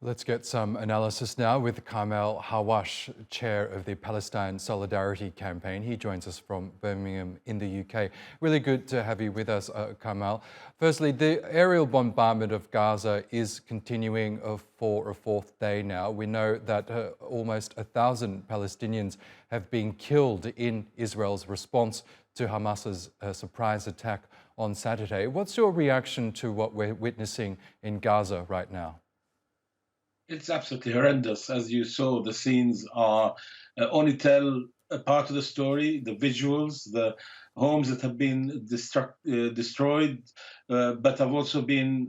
Let's get some analysis now with Kamel Hawwash, chair of the Palestine Solidarity Campaign. He joins us from Birmingham in the UK. Really good to have you with us, Kamel. Firstly, the aerial bombardment of Gaza is continuing for a fourth day now. We know that almost 1,000 Palestinians have been killed in Israel's response to Hamas's surprise attack on Saturday. What's your reaction to what we're witnessing in Gaza right now? It's absolutely horrendous. As you saw, the scenes are only tell a part of the story, the visuals, the homes that have been destroyed. But I've also been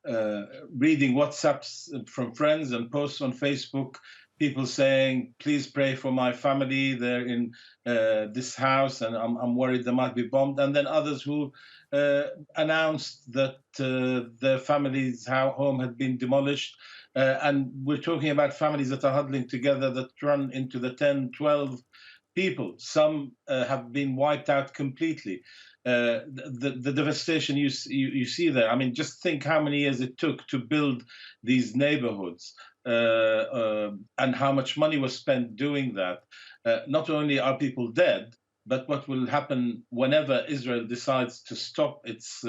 reading WhatsApps from friends and posts on Facebook, people saying, please pray for my family. They're in this house and I'm worried they might be bombed. And then others who announced that their family's home had been demolished. And we're talking about families that are huddling together that run into the 10, 12 people. Some have been wiped out completely. The devastation you see there. I mean, just think how many years it took to build these neighborhoods and how much money was spent doing that. Not only are people dead, but what will happen whenever Israel decides to stop its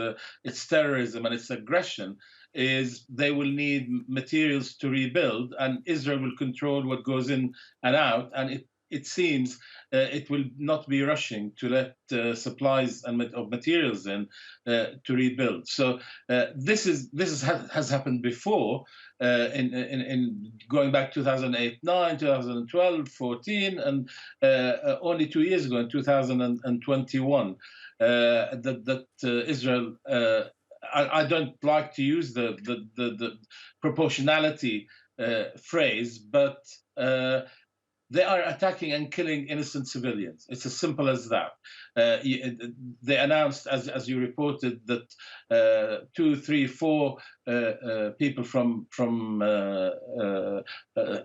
terrorism and its aggression is they will need materials to rebuild, and Israel will control what goes in and out. And it seems it will not be rushing to let supplies and of materials in to rebuild. So has happened before in going back 2008, 9, 2012, 14, and only 2 years ago in 2021 that Israel. I don't like to use the proportionality phrase, but they are attacking and killing innocent civilians. It's as simple as that. They announced, as you reported, that 2, 3, 4 people from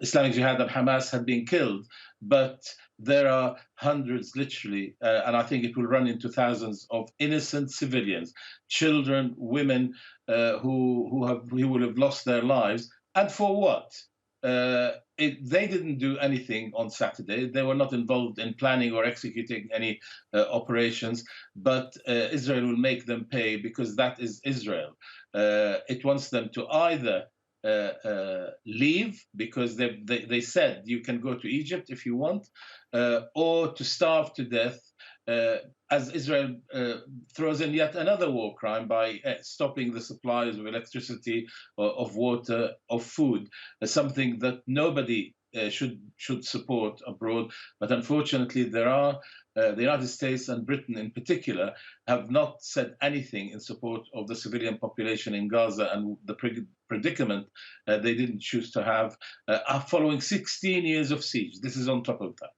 Islamic Jihad and Hamas had been killed, but there are hundreds, literally, and I think it will run into thousands of innocent civilians, children, women, who will have lost their lives, and for what? They didn't do anything on Saturday. They were not involved in planning or executing any operations, but Israel will make them pay because that is Israel. It wants them to either leave because they said you can go to Egypt if you want, or to starve to death, as Israel throws in yet another war crime by stopping the supplies of electricity, of water, of food, something that nobody should support abroad. But unfortunately, the United States and Britain in particular have not said anything in support of the civilian population in Gaza and the predicament they didn't choose to have following 16 years of siege. This is on top of that.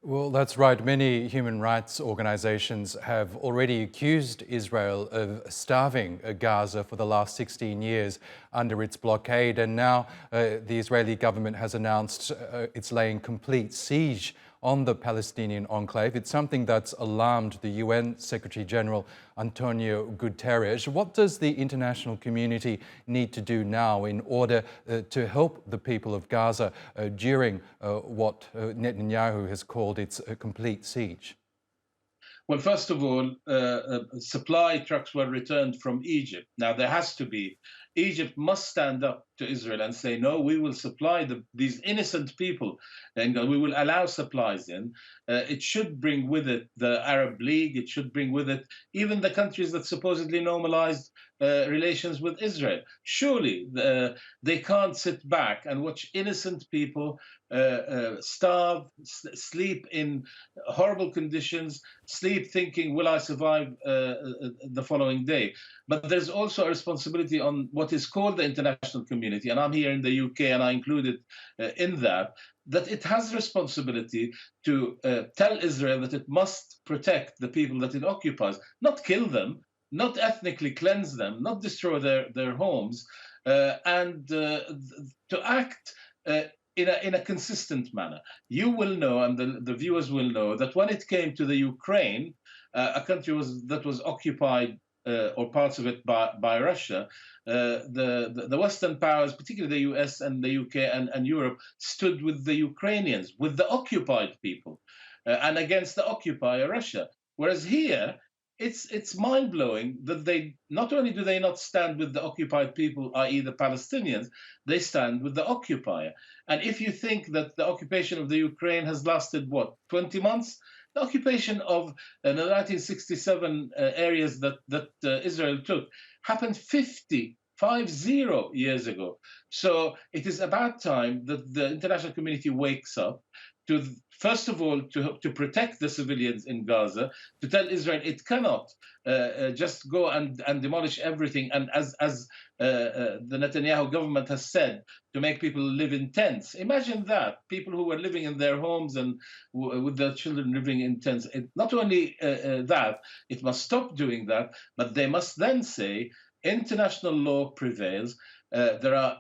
Well, that's right. Many human rights organizations have already accused Israel of starving Gaza for the last 16 years under its blockade. And now the Israeli government has announced it's laying complete siege on the Palestinian enclave. It's something that's alarmed the UN Secretary General Antonio Guterres. What does the international community need to do now in order to help the people of Gaza during what Netanyahu has called its complete siege? Well, first of all, supply trucks were returned from Egypt. Now, there has to be. Egypt must stand up to Israel and say, no, we will supply these innocent people and we will allow supplies in. It should bring with it the Arab League. It should bring with it even the countries that supposedly normalized relations with Israel. Surely they can't sit back and watch innocent people starve, sleep in horrible conditions, sleep thinking, will I survive the following day? But there's also a responsibility on what is called the international community, and I'm here in the UK and I include it in that it has responsibility to tell Israel that it must protect the people that it occupies, not kill them, not ethnically cleanse them, not destroy their homes, and to act in a consistent manner. You will know, and the viewers will know, that when it came to the Ukraine, a country that was occupied or parts of it by Russia, the Western powers, particularly the US and the UK and Europe, stood with the Ukrainians, with the occupied people, and against the occupier, Russia. Whereas here, it's mind blowing that they not only do they not stand with the occupied people, i.e., the Palestinians, they stand with the occupier. And if you think that the occupation of the Ukraine has lasted what 20 months, the occupation of the 1967 areas that Israel took happened 50 years ago. So it is about time that the international community wakes up to, first of all, to protect the civilians in Gaza, to tell Israel it cannot just go and demolish everything, and as the Netanyahu government has said, to make people live in tents. Imagine that, people who were living in their homes and with their children living in tents. Not only that, it must stop doing that, but they must then say international law prevails. There are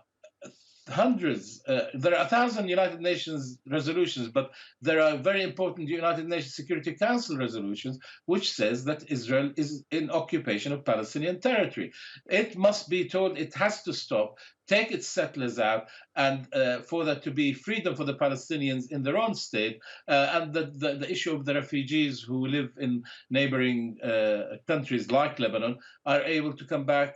hundreds, there are 1,000 United Nations resolutions, but there are very important United Nations Security Council resolutions which says that Israel is in occupation of Palestinian territory. It must be told it has to stop, take its settlers out, and for there to be freedom for the Palestinians in their own state, and the issue of the refugees who live in neighboring countries like Lebanon are able to come back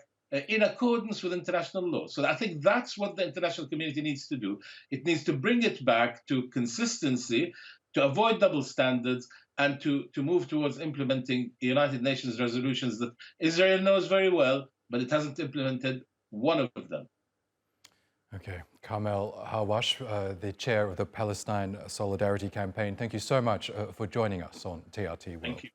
in accordance with international law. So I think that's what the international community needs to do. It needs to bring it back to consistency, to avoid double standards, and to move towards implementing United Nations resolutions that Israel knows very well, but it hasn't implemented one of them. Okay, Kamel Hawwash, the chair of the Palestine Solidarity Campaign, thank you so much for joining us on TRT World. Thank you.